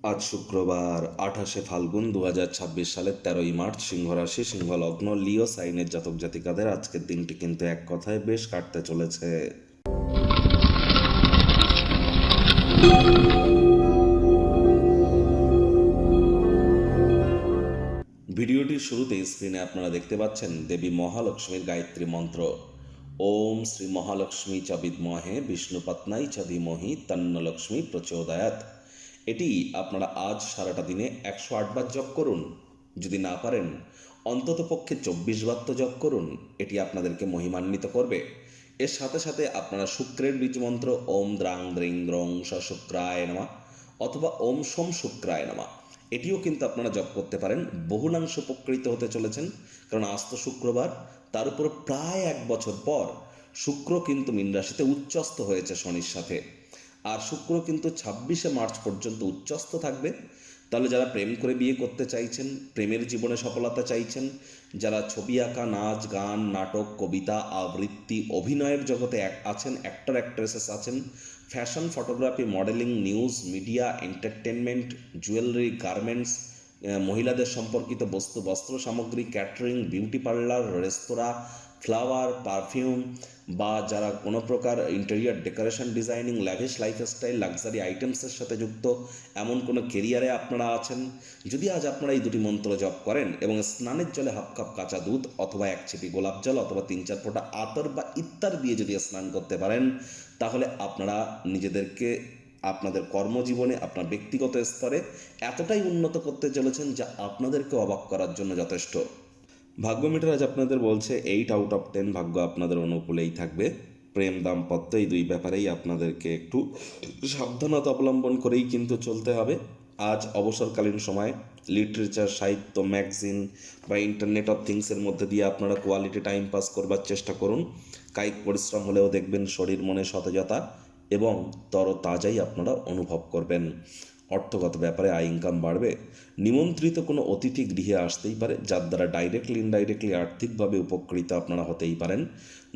আজ শুক্রবার 28শে ফাল্গুন 2026 সালের 13ই মার্চ, সিংহ রাশি, সিংহ লগ্ন, লিও সাইনের জাতক জাতিকাদের আজকের দিনটি কিন্তু এক কথায় বেশ কাটতে চলেছে। ভিডিওটির শুরুতে স্ক্রিনে আপনারা দেখতে পাচ্ছেন দেবী মহালক্ষ্মীর গায়ত্রী মন্ত্র। ওম শ্রী মহালক্ষ্মী চ বিদ্মহে বিষ্ণুপত্নাই চ ধীমহি তন্ন লক্ষ্মী প্রচোদয়াৎ। এটি আপনারা আজ সারাটা দিনে 108 বার জপ করুন। যদি না পারেন অন্তত পক্ষে 24 বার তো জপ করুন। এটি আপনাদেরকে মহিমান্বিত করবে। এর সাথে সাথে আপনারা শুক্রের বীজ মন্ত্র ওম দ্রাং দ্রিং গ্রং স শুক্রায় নমঃ অথবা ওম সোম শুক্রায় নমঃ, এটিও কিন্তু আপনারা জপ করতে পারেন। বহুলাংশ উপকৃত হতে চলেছেন, কারণ আজ তো শুক্রবার, তার উপর প্রায় 1 বছর পর শুক্র কিন্তু মীন রাশিতে উচ্চস্থ হয়েছে শনির সাথে। আর শুক্র কিন্তু 26শে মার্চ পর্যন্ত উচ্চস্থ থাকবে। তাহলে যারা প্রেম করে বিয়ে করতে চাইছেন, প্রেমের জীবনে সফলতা চাইছেন, যারা ছবি আঁকা, নাচ গান, নাটক, কবিতা, আবৃত্তি, অভিনয়ের জগতে আছেন, অ্যাক্টর অ্যাক্ট্রেসেস আছেন, fashion, photography, modeling, news, media, entertainment, jewellery, garments, মহিলাদের সম্পর্কিত বস্তু, বস্ত্র সামগ্রী, ক্যাটারিং, বিউটি পার্লার, রেস্তোরাঁ, ফ্লাওয়ার, পারফিউম, বা যারা কোনো প্রকার interior decoration, designing, lavish lifestyle, luxury আইটেমসের সাথে যুক্ত এমন কোনো কেরিয়ারে আপনারা আছেন, যদি আজ আপনারা এই দুটি মন্ত্র জপ করেন এবং স্নানের জলে হাফ কাপ কাঁচা দুধ অথবা 1 ছিপি গোলাপ জল অথবা 3-4 ফোঁটা আতর বা ইত্তার দিয়ে যদি স্নান করতে পারেন, তাহলে আপনারা নিজেদেরকে আপনাদের কর্মজীবনে, আপনার ব্যক্তিগত স্তরে এতটাই উন্নত করতে চলেছেন যা আপনাদেরকে অবাক করার জন্য যথেষ্ট। ভাগ্য মিটার আজ আপনাদের বলছে 8/10 ভাগ্য আপনাদের অনুকূলেই থাকবে। প্রেম, দাম্পত্য, এই দুই ব্যাপারেই আপনাদেরকে একটু সাবধানতা অবলম্বন করেই কিন্তু চলতে হবে। আজ অবসরকালীন সময় লিটারেচার, সাহিত্য, ম্যাগাজিন বা ইন্টারনেট অফ থিংসের মধ্যে দিয়ে আপনারা কোয়ালিটি টাইম পাস করবার চেষ্টা করুন। কায়িক পরিশ্রম হলেও দেখবেন শরীর মনে সতেজতা এবং তরতাজাই আপনারা অনুভব করবেন। অর্থগত ব্যাপারে আয় ইনকাম বাড়বে। নিমন্ত্রিত কোনো অতিথি গৃহে আসতেই পারে, যার দ্বারা ডাইরেক্টলি ইনডাইরেক্টলি আর্থিকভাবে উপকৃত আপনারা হতেই পারেন।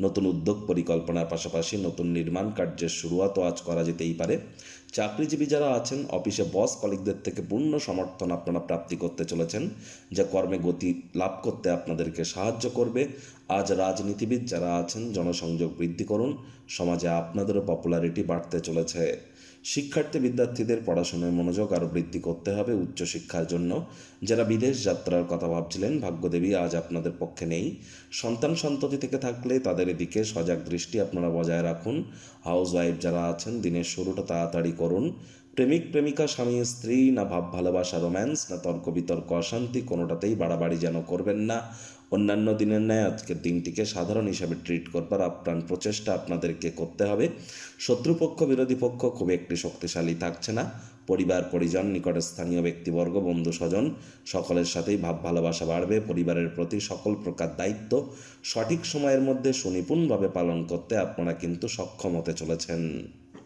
নতুন উদ্যোগ পরিকল্পনার পাশাপাশি নতুন নির্মাণ কার্যের শুরুয়াতও আজ করা যেতেই পারে। চাকরিজীবী যারা আছেন, অফিসে বস কলিগদের থেকে পূর্ণ সমর্থন আপনারা প্রাপ্তি করতে চলেছেন, যা কর্মে গতি লাভ করতে আপনাদেরকে সাহায্য করবে। আজ রাজনীতিবিদ যারা আছেন, জনসংযোগ বৃদ্ধি করুন, সমাজে আপনাদেরও পপুলারিটি বাড়তে চলেছে। শিক্ষার্থী বিদ্যার্থীদের পড়াশোনায় মনোযোগ আরও বৃদ্ধি করতে হবে উচ্চশিক্ষার জন্য। যারা বিদেশ যাত্রার কথা ভাবছিলেন, ভাগ্যদেবী আজ আপনাদের পক্ষে নেই। সন্তান সন্ততি থেকে থাকলে তাদের এদিকে সজাগ দৃষ্টি আপনারা বজায় রাখুন। হাউস ওয়াইফ যারা আছেন, দিনের শুরুটা তাড়াতাড়ি করুন। প্রেমিক প্রেমিকা, স্বামী স্ত্রী, না ভাব ভালোবাসা, রোম্যান্স, না তর্ক বিতর্ক, অশান্তি, কোনোটাতেই বাড়াবাড়ি যেন করবেন না। অন্যান্য দিনের ন্যায় আজকের দিনটিকে সাধারণ হিসাবে ট্রিট করবার আপ্রাণ প্রচেষ্টা আপনাদেরকে করতে হবে। শত্রুপক্ষ, বিরোধী পক্ষ খুব একটি শক্তিশালী থাকছে না। পরিবার, পরিজন, নিকটের স্থানীয় ব্যক্তিবর্গ, বন্ধু স্বজন সকলের সাথেই ভাব ভালোবাসা বাড়বে। পরিবারের প্রতি সকল প্রকার দায়িত্ব সঠিক সময়ের মধ্যে সুনিপুণভাবে পালন করতে আপনারা কিন্তু সক্ষম হতে চলেছেন।